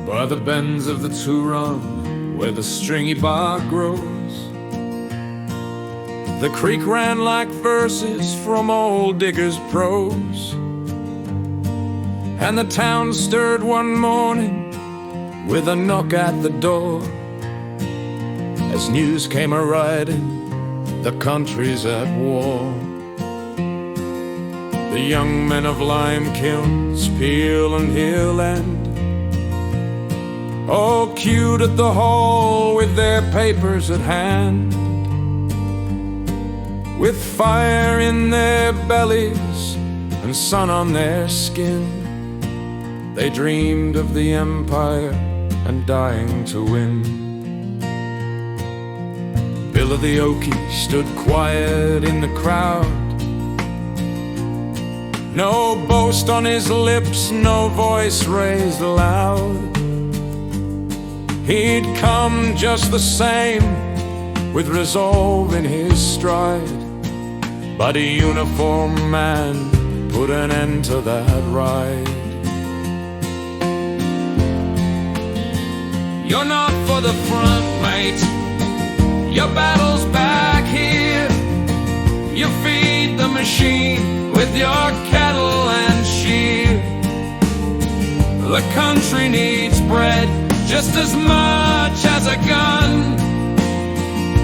by the bends of the Turon, where the stringy bark grows. The creek ran like verses from old Digger's prose, and the town stirred one morning with a knock at the door. As news came a-riding, the country's at war. The young men of lime kilns, Peel and Hill End, all queued at the hall with their papers at hand. With fire in their bellies and sun on their skin, they dreamed of the empire and dying to win. Bill of the Oakey stood quiet in the crowd, no boast on his lips, no voice raised aloud. He'd come just the same, with resolve in his stride, but a uniformed man put an end to that ride. You're not for the front, mate. Your battle's back here. You feed the machine with your cattle and shear. The country needs bread just as much as a gun,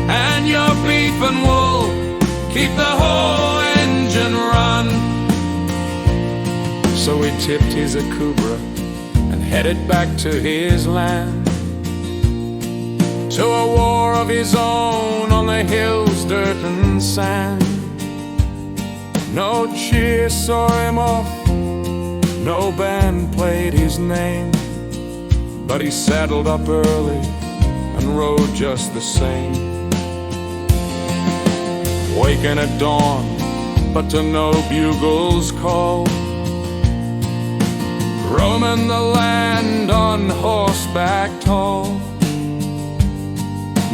and your beef and wool keep the whole engine run. So he tipped his Akubra and headed back to his land, to a war of his own on the hills, dirt and sand. No cheer saw him off, no band played his name, but he saddled up early and rode just the same. Waking at dawn, but to no bugle's call, roaming the land on horseback tall.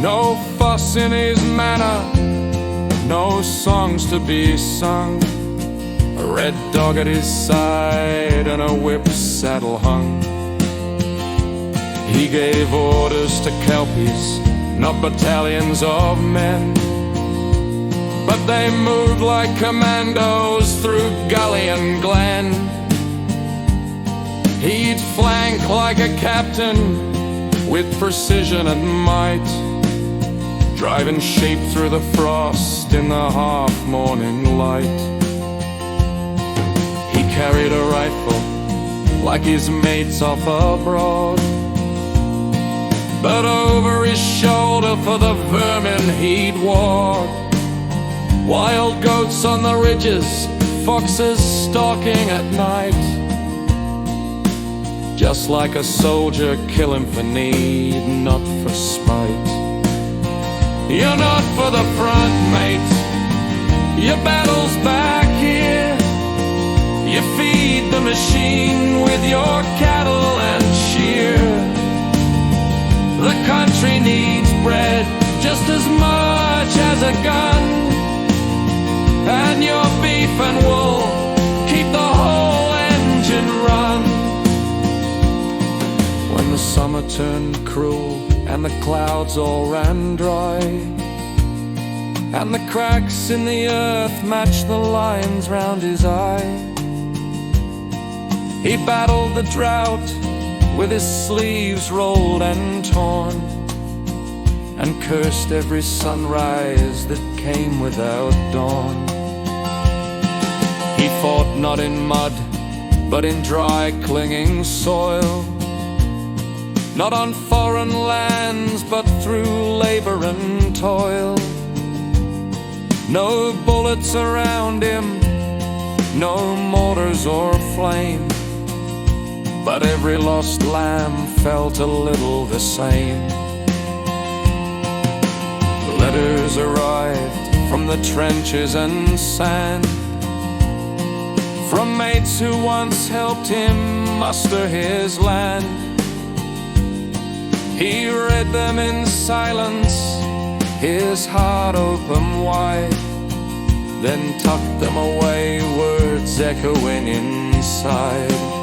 No fuss in his manner, no songs to be sung, a red dog at his side and a whip saddle hung. He gave orders to kelpies, not battalions of men, but they moved like commandos through gully and glen. He'd flank like a captain with precision and might, driving sheep through the frost in the half-morning light. He carried a rifle like his mates off abroad, but over his shoulder for the vermin he'd ward. Wild goats on the ridges, foxes stalking at night, just like a soldier killing for need, not for spite. You're not for the front, mate. Your battle's back here. You feed the machine with your cattle and shear. The country needs bread just as much as a gun, and your beef and wool keep the whole engine run. When the summer turned cruel and the clouds all ran dry, and the cracks in the earth matched the lines round his eye, he battled the drought with his sleeves rolled and torn, and cursed every sunrise that came without dawn. He fought not in mud, but in dry clinging soil, not on foreign lands, but through labor and toil. No bullets around him, no mortars or flame, but every lost lamb felt a little the same. Letters arrived from the trenches and sand, from mates who once helped him muster his land. He read them in silence, his heart open wide, then tucked them away, words echoing inside.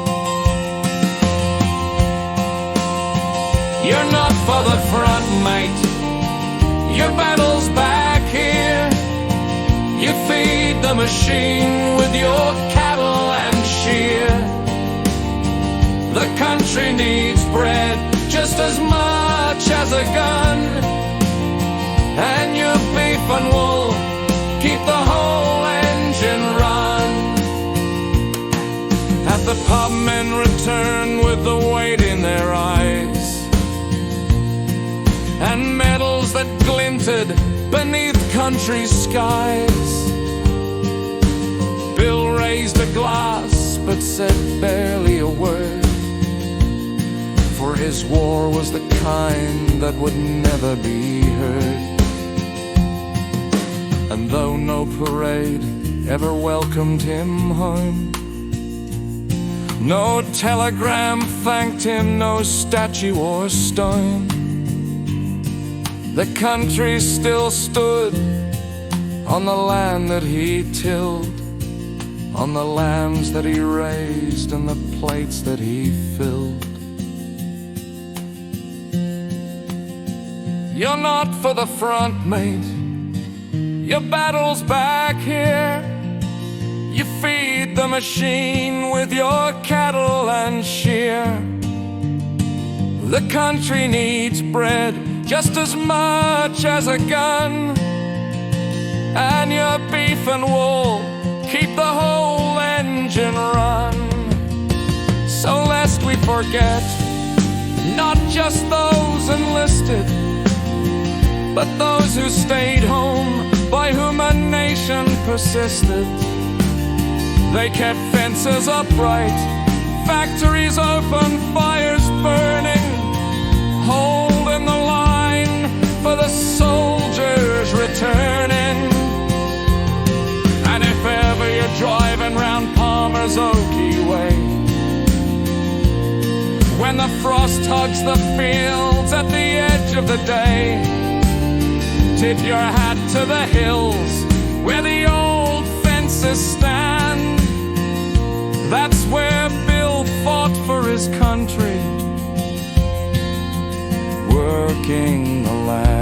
You're not for the front, mate. Your battle's back here. You feed the machine with your cattle and shear. The country needs bread just as much as a gun, and your beef and wool keep the whole engine run. At the pub, men return with the weight in their eyes, and medals that glinted beneath country skies. Bill raised a glass but said barely a word, for his war was the kind that would never be heard. And though no parade ever welcomed him home, no telegram thanked him, no statue or stone, the country still stood on the land that he tilled, on the lambs that he raised and the plates that he filled. You're not for the front, mate. Your battle's back here. You feed the machine with your cattle and shear. The country needs bread just as much as a gun, and your beef and wool keep the whole engine run. So lest we forget, not just those enlisted, but those who stayed home, by whom a nation persisted. They kept fences upright, factories open, fires burning, holding the line for the soldiers returning. And if ever you're driving round Palmer's Oakey way, when the frost hugs the fields at the edge of the day, tip your hat to the hills where the old fences stand. That's where Bill fought for his country, working the land.